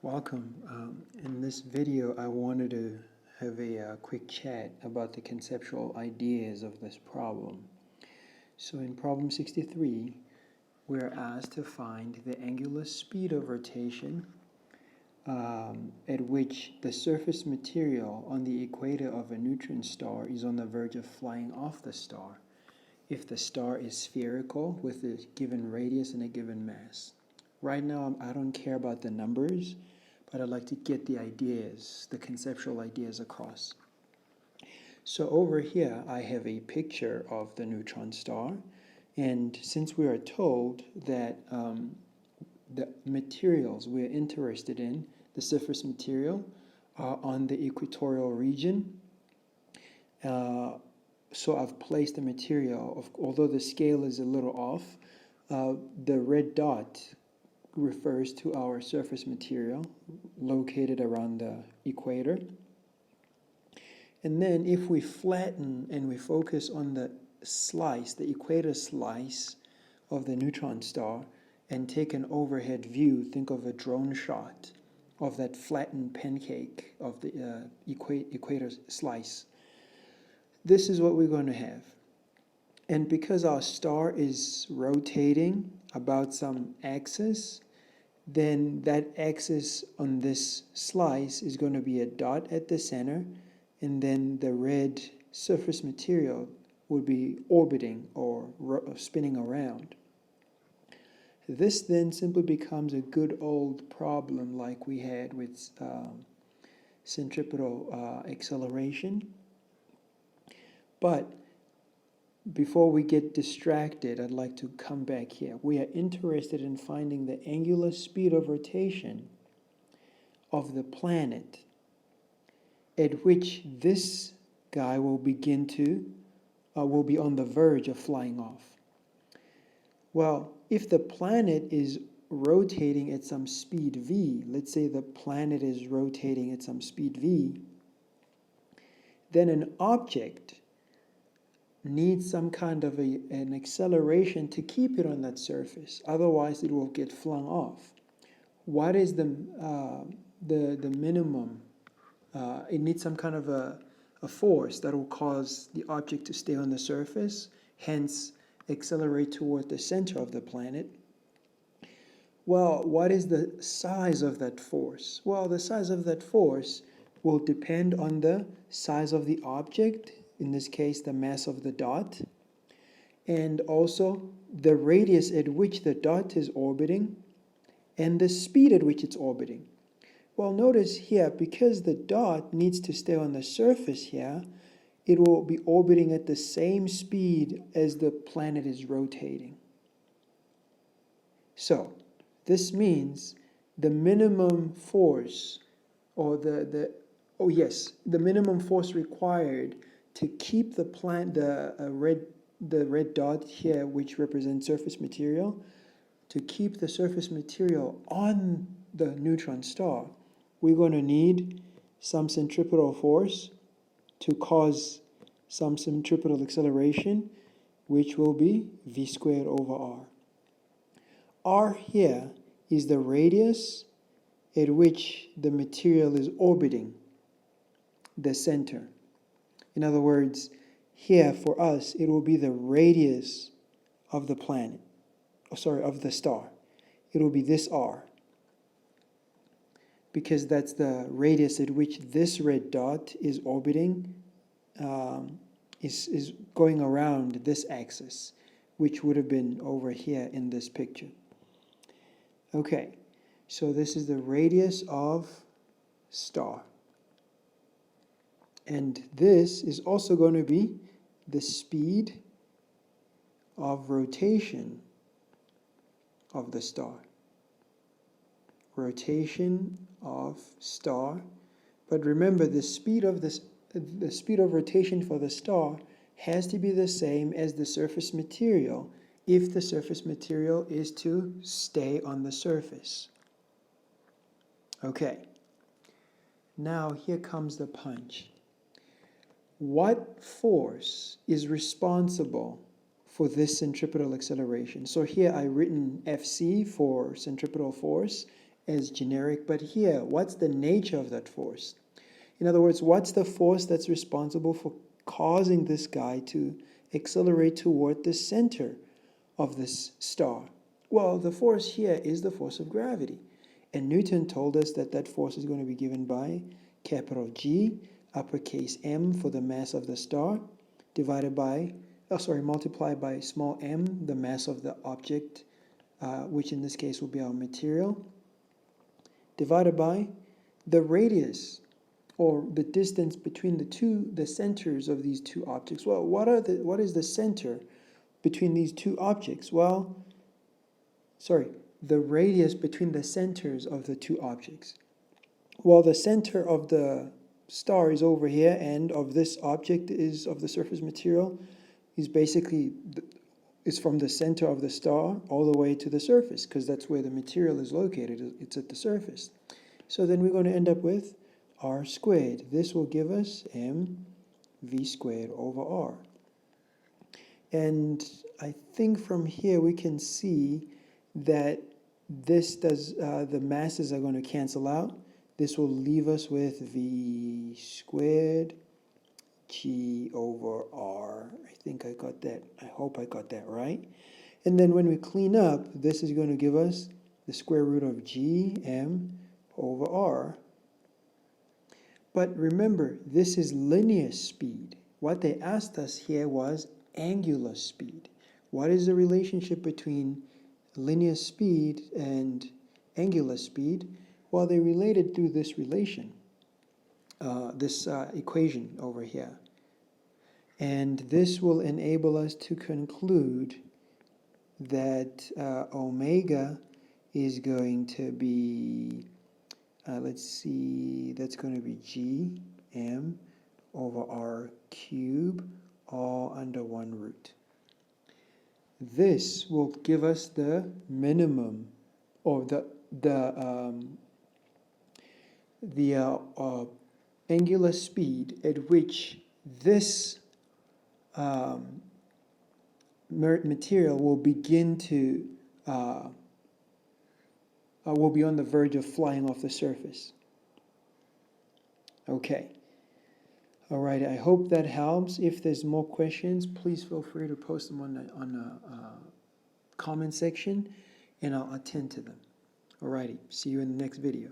Welcome. In this video, I wanted to have a quick chat about the conceptual ideas of this problem. So in problem 63, we're asked to find the angular speed of rotation at which the surface material on the equator of a neutron star is on the verge of flying off the star if the star is spherical with a given radius and a given mass. Right now, I don't care about the numbers, but I'd like to get the ideas, the conceptual ideas across. So over here, I have a picture of the neutron star, and since we are told that the materials we're interested in, the surface material, are on the equatorial region, so I've placed the material, although the scale is a little off, the red dot refers to our surface material located around the equator. And then if we flatten and we focus on the slice, the equator slice of the neutron star, and take an overhead view, think of a drone shot of that flattened pancake of the equator slice. This is what we're going to have. And because our star is rotating about some axis, then that axis on this slice is going to be a dot at the center, and then the red surface material will be orbiting or spinning around. This then simply becomes a good old problem like we had with centripetal acceleration. But before we get distracted, I'd like to come back here. We are interested in finding the angular speed of rotation of the planet at which this guy will begin to, will be on the verge of flying off. Well, if the planet is rotating at some speed v, let's say the planet is rotating at some speed v, then an object needs some kind of an acceleration to keep it on that surface. Otherwise, it will get flung off. What is the minimum? It needs some kind of a force that will cause the object to stay on the surface, hence accelerate toward the center of the planet. Well, what is the size of that force? Well, the size of that force will depend on the size of the object, in this case the mass of the dot, and also the radius at which the dot is orbiting and the speed at which it's orbiting. Well, notice here, because the dot needs to stay on the surface here, it will be orbiting at the same speed as the planet is rotating. So this means the minimum force, or the minimum force required to keep the red dot here, which represents surface material, to keep the surface material on the neutron star, we're going to need some centripetal force to cause some centripetal acceleration, which will be v squared over r. R here is the radius at which the material is orbiting the center. In other words, here for us, it will be the radius of the planet, of the star. It will be this r, because that's the radius at which this red dot is orbiting, is going around this axis, which would have been over here in this picture. Okay, so this is the radius of star. And this is also going to be the speed of rotation of the star. Rotation of star. But remember, the speed of rotation for the star has to be the same as the surface material if the surface material is to stay on the surface. Okay. Now here comes the punch. What force is responsible for this centripetal acceleration? So here I've written Fc for centripetal force, as generic, but here, what's the nature of that force? In other words, what's the force that's responsible for causing this guy to accelerate toward the center of this star? Well, the force here is the force of gravity. And Newton told us that that force is going to be given by capital G, uppercase M for the mass of the star, divided by, multiplied by small m, the mass of the object, which in this case will be our material, divided by the radius, or the distance between the centers of these two objects. Well, what is the center between these two objects? Well, the radius between the centers of the two objects. Well, the center of the star is over here, and of this object of the surface material is basically is from the center of the star all the way to the surface, because that's where the material is located. It's at the surface. So then we're going to end up with r squared. This will give us mv squared over r. And I think from here we can see that the masses are going to cancel out. This will leave us with v squared g over r. I think I got that. I hope I got that right. And then when we clean up, this is going to give us the square root of gm over r. But remember, this is linear speed. What they asked us here was angular speed. What is the relationship between linear speed and angular speed? Well, they related through this relation, this equation over here. And this will enable us to conclude that omega is going to be, let's see, that's going to be gm over r cubed, all under 1 root. This will give us the minimum, or the angular speed at which this material will begin to will be on the verge of flying off the surface. Okay. All right, I hope that helps. If there's more questions, please feel free to post them on the comment section, and I'll attend to them. All righty, see you in the next video.